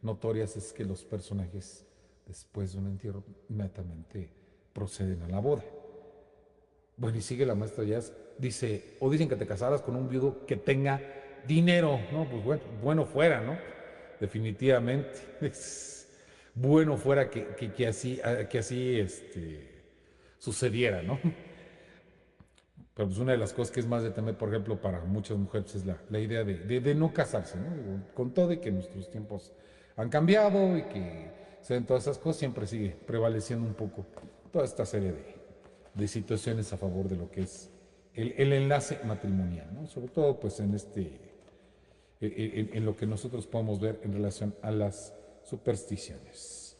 Speaker 1: notorias es que los personajes después de un entierro inmediatamente proceden a la boda. Bueno, y sigue la maestra Jazz, dice, o dicen que te casarás con un viudo que tenga dinero, ¿no? Pues bueno fuera, ¿no? Definitivamente. Es bueno fuera que así sucediera, ¿no? Pero pues una de las cosas que es más de temer, por ejemplo, para muchas mujeres es la idea de no casarse, ¿no? Digo, con todo y que nuestros tiempos han cambiado y que se ven todas esas cosas, siempre sigue prevaleciendo un poco toda esta serie de situaciones a favor de lo que es el enlace matrimonial, ¿no? Sobre todo pues en lo que nosotros podemos ver en relación a las supersticiones.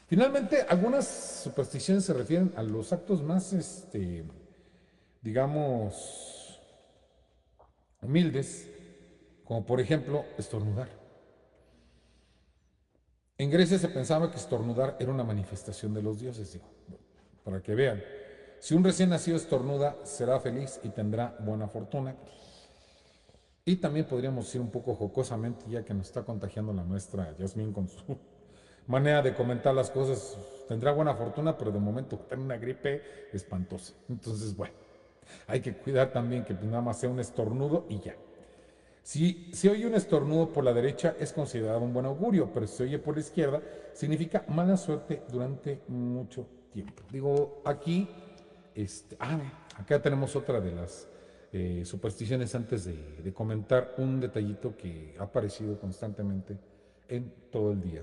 Speaker 1: Finalmente, algunas supersticiones se refieren a los actos más, digamos, humildes, como por ejemplo estornudar. En Grecia se pensaba que estornudar era una manifestación de los dioses, digo, para que vean. Si un recién nacido estornuda, será feliz y tendrá buena fortuna. Y también podríamos decir un poco jocosamente, ya que nos está contagiando la maestra Yasmín con su manera de comentar las cosas, tendrá buena fortuna, pero de momento tiene una gripe espantosa. Entonces, bueno, hay que cuidar también que nada más sea un estornudo y ya. Si se oye un estornudo por la derecha es considerado un buen augurio, pero si se oye por la izquierda significa mala suerte durante mucho tiempo. Digo, aquí, acá tenemos otra de las supersticiones antes de comentar un detallito que ha aparecido constantemente en todo el día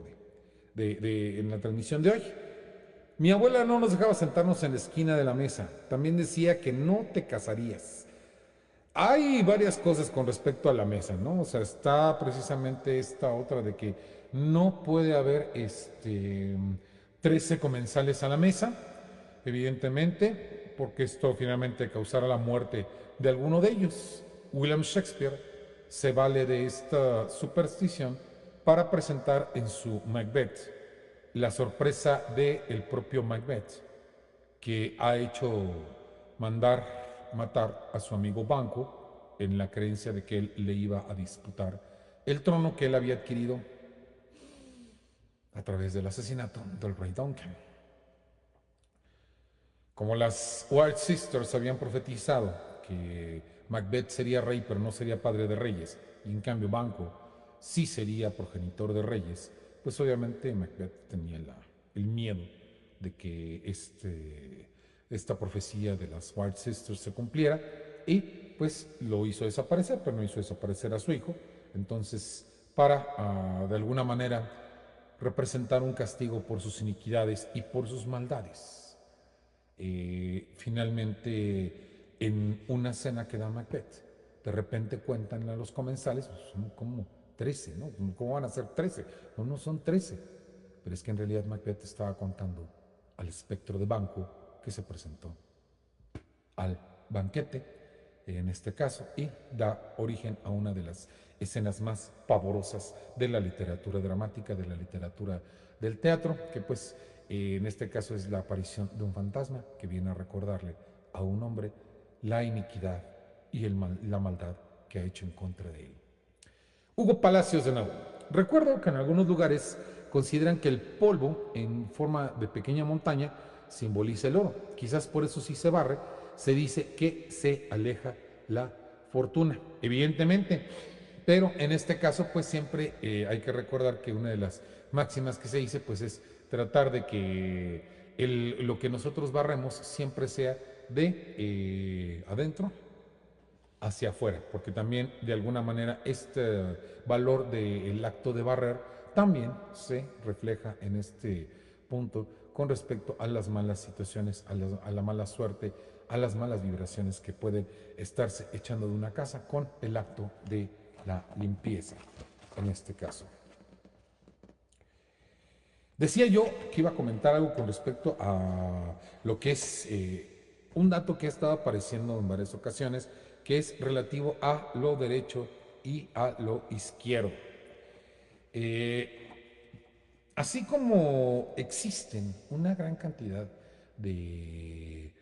Speaker 1: en la transmisión de hoy. Mi abuela no nos dejaba sentarnos en la esquina de la mesa. También decía que no te casarías. Hay varias cosas con respecto a la mesa, ¿no? O sea, está precisamente esta otra de que no puede haber 13 comensales a la mesa, evidentemente, porque esto finalmente causará la muerte de alguno de ellos. William Shakespeare se vale de esta superstición para presentar en su Macbeth la sorpresa del propio Macbeth, que ha hecho mandar matar a su amigo Banquo en la creencia de que él le iba a disputar el trono que él había adquirido a través del asesinato del rey Duncan. Como las White Sisters habían profetizado que Macbeth sería rey pero no sería padre de reyes, y en cambio Banquo sí sería progenitor de reyes, pues obviamente Macbeth tenía el miedo de que esta profecía de las White Sisters se cumpliera, y pues lo hizo desaparecer, pero no hizo desaparecer a su hijo. Entonces, para de alguna manera representar un castigo por sus iniquidades y por sus maldades, finalmente en una cena que da Macbeth, de repente cuentan a los comensales, pues son como 13, ¿no? ¿Cómo van a ser 13? No, no son 13, pero es que en realidad Macbeth estaba contando al espectro de Banquo que se presentó al banquete, en este caso, y da origen a una de las escenas más pavorosas de la literatura dramática, de la literatura del teatro, que pues en este caso es la aparición de un fantasma que viene a recordarle a un hombre la iniquidad y la maldad que ha hecho en contra de él. Hugo Palacios de nuevo. Recuerdo que en algunos lugares consideran que el polvo en forma de pequeña montaña simboliza el oro. Quizás por eso si se barre, se dice que se aleja la fortuna, evidentemente. Pero en este caso, pues siempre hay que recordar que una de las máximas que se dice, pues es tratar de que lo que nosotros barremos siempre sea de adentro hacia afuera, porque también de alguna manera este valor del acto de barrer también se refleja en este punto con respecto a las malas situaciones, a la mala suerte, a las malas vibraciones que pueden estarse echando de una casa con el acto de la limpieza, en este caso. Decía yo que iba a comentar algo con respecto a lo que es un dato que ha estado apareciendo en varias ocasiones, que es relativo a lo derecho y a lo izquierdo. Así como existen una gran cantidad de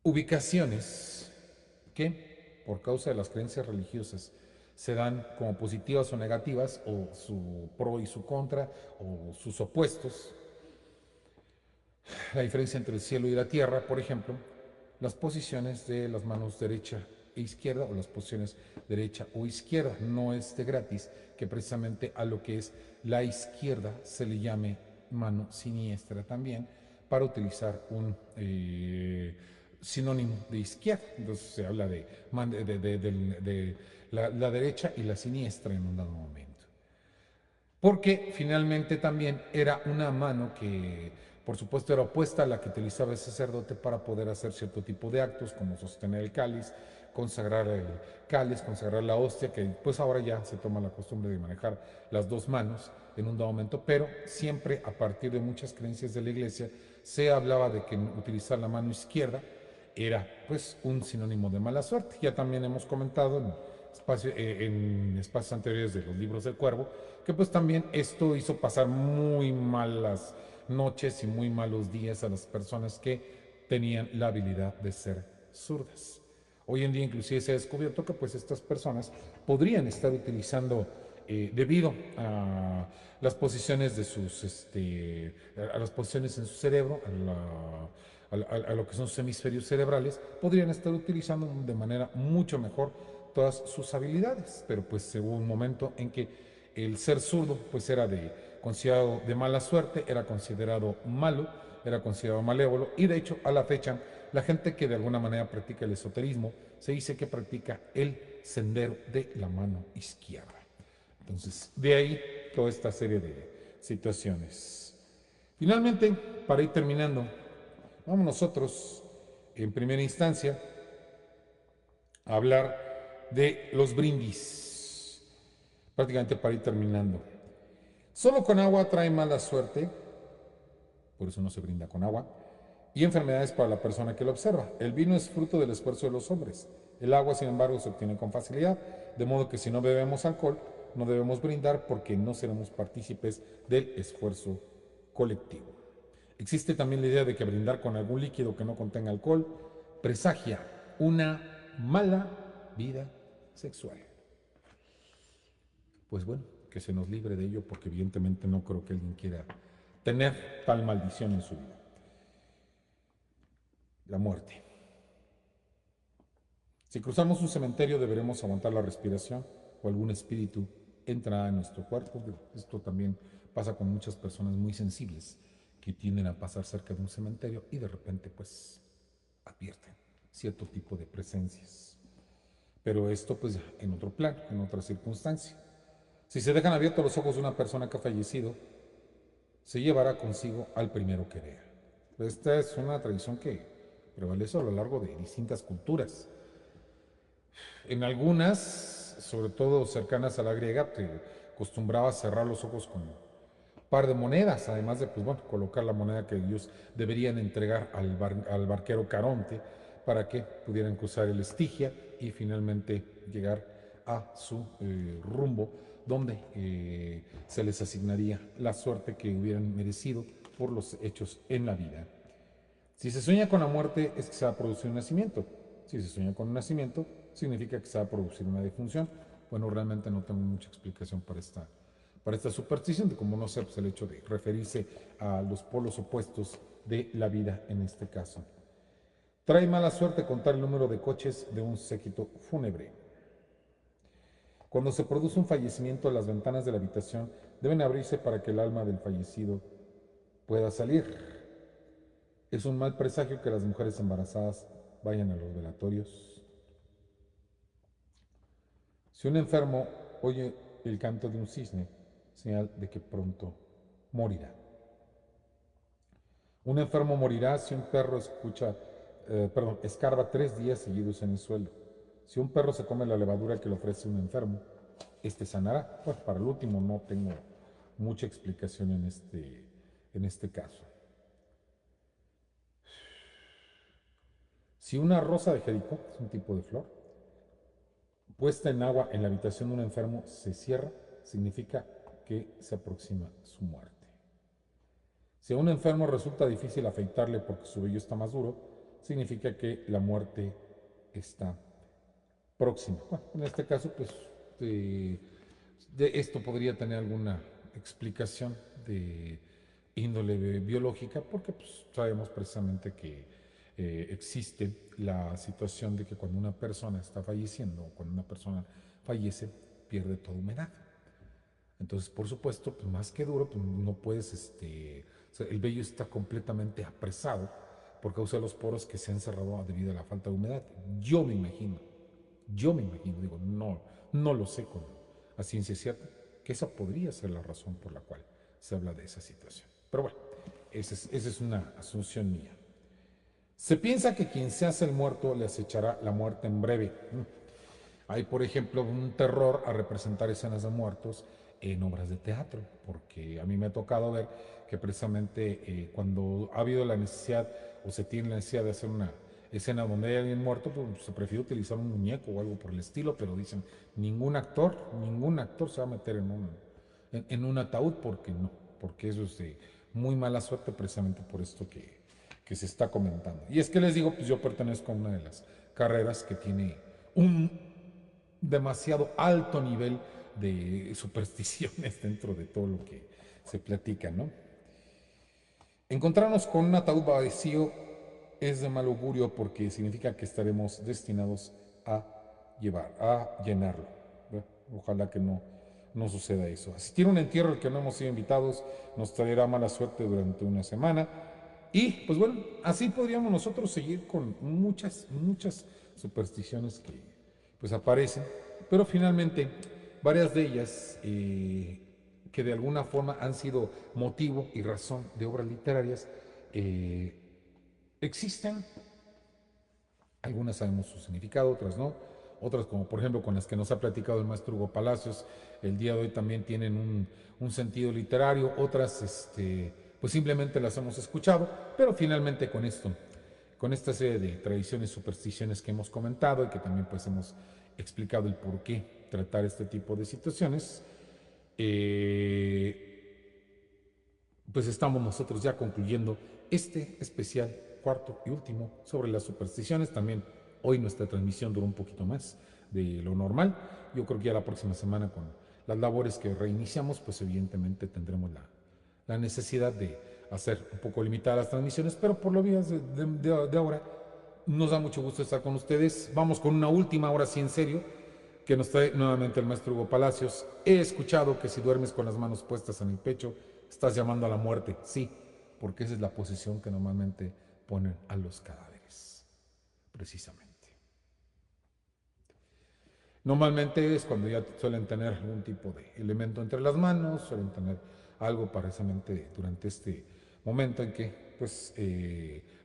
Speaker 1: ubicaciones que, por causa de las creencias religiosas, se dan como positivas o negativas, o su pro y su contra, o sus opuestos. La diferencia entre el cielo y la tierra, por ejemplo, las posiciones de las manos derecha e izquierda, o las posiciones derecha o izquierda. No es de gratis que precisamente a lo que es la izquierda se le llame mano siniestra también, para utilizar un sinónimo de izquierda. Entonces se habla de la derecha y la siniestra en un dado momento. Porque finalmente también era una mano que, por supuesto, era opuesta a la que utilizaba el sacerdote para poder hacer cierto tipo de actos, como sostener el cáliz, consagrar el cáliz, consagrar la hostia, que pues ahora ya se toma la costumbre de manejar las dos manos en un dado momento, pero siempre a partir de muchas creencias de la iglesia se hablaba de que utilizar la mano izquierda era pues un sinónimo de mala suerte. Ya también hemos comentado en espacios anteriores de los libros del cuervo, que pues también esto hizo pasar muy malas noches y muy malos días a las personas que tenían la habilidad de ser zurdas. Hoy en día inclusive se ha descubierto que pues estas personas podrían estar utilizando, debido a las posiciones de a las posiciones en su cerebro, a lo que son sus hemisferios cerebrales, podrían estar utilizando de manera mucho mejor todas sus habilidades. Pero pues hubo un momento en que el ser zurdo pues era considerado de mala suerte, era considerado malo, era considerado malévolo, y de hecho a la fecha la gente que de alguna manera practica el esoterismo se dice que practica el sendero de la mano izquierda. Entonces, de ahí toda esta serie de situaciones. Finalmente, para ir terminando, vamos nosotros, en primera instancia, a hablar de los brindis, prácticamente para ir terminando. Solo con agua trae mala suerte, por eso no se brinda con agua, y enfermedades para la persona que lo observa. El vino es fruto del esfuerzo de los hombres. El agua, sin embargo, se obtiene con facilidad, de modo que si no bebemos alcohol, no debemos brindar porque no seremos partícipes del esfuerzo colectivo. Existe también la idea de que brindar con algún líquido que no contenga alcohol presagia una mala vida sexual. Pues bueno, que se nos libre de ello porque evidentemente no creo que alguien quiera tener tal maldición en su vida. La muerte. Si cruzamos un cementerio deberemos aguantar la respiración o algún espíritu entra en nuestro cuerpo. Esto también pasa con muchas personas muy sensibles que tienden a pasar cerca de un cementerio y de repente pues advierten cierto tipo de presencias. Pero esto pues en otro plano, en otra circunstancia. Si se dejan abiertos los ojos de una persona que ha fallecido, se llevará consigo al primero que vea. Esta es una tradición que prevalece a lo largo de distintas culturas. En algunas, sobre todo cercanas a la griega, te acostumbraba a cerrar los ojos con un par de monedas, además de pues, bueno, colocar la moneda que ellos deberían entregar al barquero Caronte para que pudieran cruzar el Estigia y finalmente llegar a su rumbo, donde se les asignaría la suerte que hubieran merecido por los hechos en la vida. Si se sueña con la muerte es que se va a producir un nacimiento. Si se sueña con un nacimiento, significa que se va a producir una defunción. Bueno, realmente no tengo mucha explicación para esta superstición, de como no sé, pues el hecho de referirse a los polos opuestos de la vida en este caso. Trae mala suerte contar el número de coches de un séquito fúnebre. Cuando se produce un fallecimiento, las ventanas de la habitación deben abrirse para que el alma del fallecido pueda salir. Es un mal presagio que las mujeres embarazadas vayan a los velatorios. Si un enfermo oye el canto de un cisne, señal de que pronto morirá. Un enfermo morirá si un perro escarba 3 días seguidos en el suelo. Si un perro se come la levadura que le ofrece un enfermo, este sanará. Bueno, para el último no tengo mucha explicación en este caso. Si una rosa de Jericó, es un tipo de flor, puesta en agua en la habitación de un enfermo se cierra, significa que se aproxima su muerte. Si a un enfermo resulta difícil afeitarle porque su vello está más duro, significa que la muerte está próxima. Bueno, en este caso, pues, de esto podría tener alguna explicación de índole biológica, porque pues, sabemos precisamente que existe la situación de que cuando una persona está falleciendo o cuando una persona fallece, pierde toda humedad. Entonces, por supuesto, pues más que duro, pues no puedes, o sea, el vello está completamente apresado por causa de los poros que se han cerrado debido a la falta de humedad. Yo me imagino, digo, no lo sé con a ciencia cierta, que esa podría ser la razón por la cual se habla de esa situación. Pero bueno, esa es una asunción mía. Se piensa que quien se hace el muerto le acechará la muerte en breve. Hay, por ejemplo, un terror a representar escenas de muertos en obras de teatro, porque a mí me ha tocado ver que precisamente cuando ha habido la necesidad o se tiene la necesidad de hacer una escena donde hay alguien muerto, pues se prefiere utilizar un muñeco o algo por el estilo, pero dicen, ningún actor se va a meter en un ataúd porque no, porque eso es de muy mala suerte precisamente por esto que se está comentando. Y es que les digo, pues yo pertenezco a una de las carreras que tiene un demasiado alto nivel de supersticiones dentro de todo lo que se platica, ¿no? Encontrarnos con un ataúd vacío es de mal augurio porque significa que estaremos destinados a llenarlo. Ojalá que no suceda eso. Asistir a un entierro al que no hemos sido invitados nos traerá mala suerte durante una semana Y pues bueno, así podríamos nosotros seguir con muchas, muchas supersticiones que pues aparecen, pero finalmente varias de ellas que de alguna forma han sido motivo y razón de obras literarias, eh, existen. Algunas sabemos su significado, otras no. Otras, como por ejemplo con las que nos ha platicado el maestro Hugo Palacios, el día de hoy también tienen un sentido literario. Otras, pues simplemente las hemos escuchado, pero finalmente con esto, con esta serie de tradiciones, supersticiones que hemos comentado y que también pues hemos explicado el por qué tratar este tipo de situaciones, pues estamos nosotros ya concluyendo este especial cuarto y último sobre las supersticiones. También hoy nuestra transmisión duró un poquito más de lo normal. Yo creo que ya la próxima semana con las labores que reiniciamos, pues evidentemente tendremos la necesidad de hacer un poco limitadas las transmisiones, pero por lo vías de ahora nos da mucho gusto estar con ustedes. Vamos con una última, ahora sí en serio, que nos trae nuevamente el maestro Hugo Palacios. He escuchado que si duermes con las manos puestas en el pecho, estás llamando a la muerte. Sí, porque esa es la posición que normalmente ponen a los cadáveres, precisamente. Normalmente es cuando ya suelen tener algún tipo de elemento entre las manos, suelen tener algo precisamente durante este momento en que pues,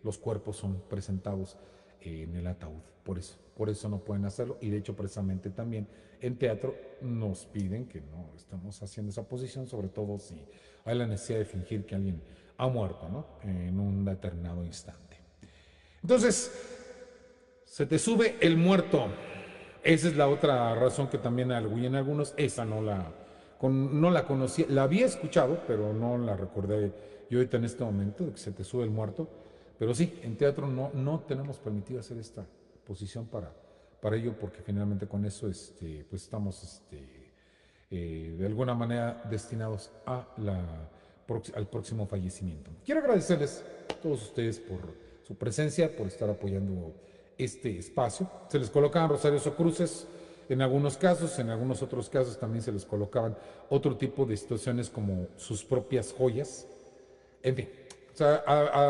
Speaker 1: los cuerpos son presentados en el ataúd. Por eso no pueden hacerlo. Y de hecho precisamente también en teatro nos piden que no estamos haciendo esa posición, sobre todo si hay la necesidad de fingir que alguien ha muerto, ¿no? En un determinado instante. Entonces, se te sube el muerto. Esa es la otra razón que también arguyen algunos. Esa no la conocía, la había escuchado, pero no la recordé yo ahorita en este momento, de que se te sube el muerto. Pero sí, en teatro no tenemos permitido hacer esta posición para ello, porque finalmente con eso pues estamos de alguna manera destinados al próximo fallecimiento. Quiero agradecerles a todos ustedes por su presencia, por estar apoyando este espacio. Se les colocaban rosarios o cruces en algunos casos, en algunos otros casos también se les colocaban otro tipo de situaciones como sus propias joyas. En fin, o sea,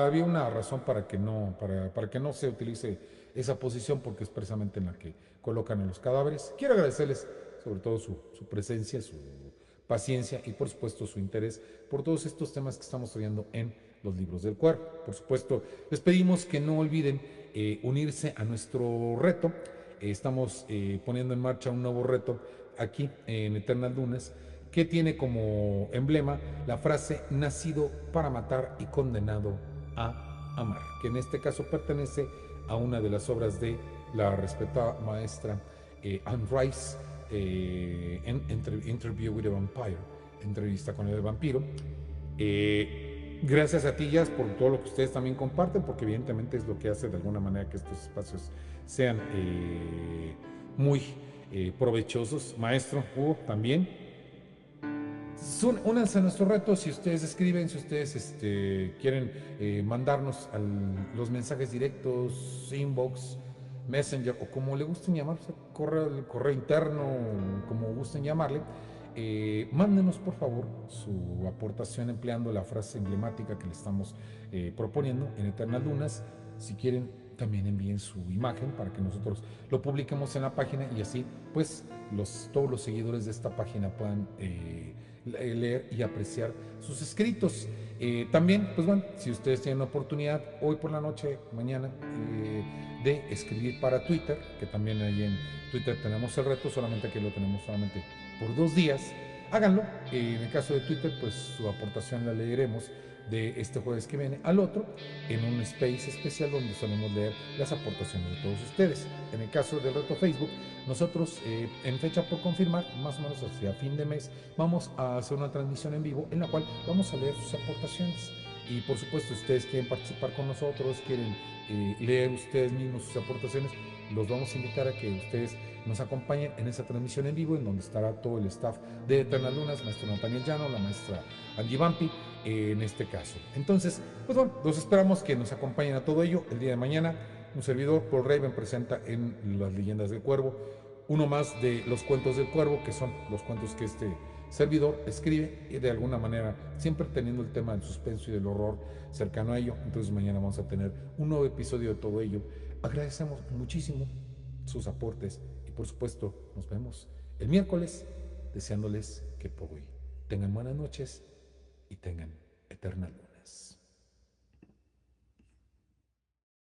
Speaker 1: había una razón para que no se utilice esa posición, porque es precisamente en la que colocan a los cadáveres. Quiero agradecerles sobre todo su presencia, su paciencia y por supuesto su interés por todos estos temas que estamos trayendo en los libros del cuervo. Por supuesto, les pedimos que no olviden unirse a nuestro reto. Estamos poniendo en marcha un nuevo reto aquí en Eternas Lunas, que tiene como emblema la frase nacido para matar y condenado a amar, que en este caso pertenece a una de las obras de la respetada maestra Anne Rice, Interview with a Vampire, entrevista con el vampiro. Gracias a ti, Jazz, por todo lo que ustedes también comparten, porque evidentemente es lo que hace de alguna manera que estos espacios sean muy provechosos. Maestro Hugo, también. Únanse a nuestro reto. Si ustedes escriben, si ustedes quieren mandarnos los mensajes directos, inbox, messenger o como le gusten llamar, o sea, correo interno, como gusten llamarle, mándenos por favor su aportación empleando la frase emblemática que le estamos proponiendo en Eternas Lunas. Si quieren, también envíen su imagen para que nosotros lo publiquemos en la página y así pues todos los seguidores de esta página puedan leer y apreciar sus escritos. También, pues bueno, si ustedes tienen la oportunidad hoy por la noche, mañana, de escribir para Twitter, que también ahí en Twitter tenemos el reto, solamente que lo tenemos solamente por 2 días, háganlo. En el caso de Twitter, pues su aportación la leeremos de este jueves que viene al otro en un space especial donde solemos leer las aportaciones de todos ustedes. En el caso del reto Facebook, nosotros en fecha por confirmar, más o menos hacia fin de mes, vamos a hacer una transmisión en vivo en la cual vamos a leer sus aportaciones. Y por supuesto, si ustedes quieren participar con nosotros, quieren leer ustedes mismos sus aportaciones, los vamos a invitar a que ustedes nos acompañen en esa transmisión en vivo, en donde estará todo el staff de Eternas Lunas, maestro Nathaniel Llano, la maestra Angie Vampi, en este caso. Entonces, pues bueno, los esperamos que nos acompañen a todo ello el día de mañana. Un servidor, Paul Raven, presenta en Las Leyendas del Cuervo uno más de los cuentos del cuervo, que son los cuentos que servidor escribe y de alguna manera, siempre teniendo el tema del suspenso y del horror cercano a ello. Entonces mañana vamos a tener un nuevo episodio de todo ello. Agradecemos muchísimo sus aportes y por supuesto nos vemos el miércoles, deseándoles que por hoy tengan buenas noches y tengan eterna luz.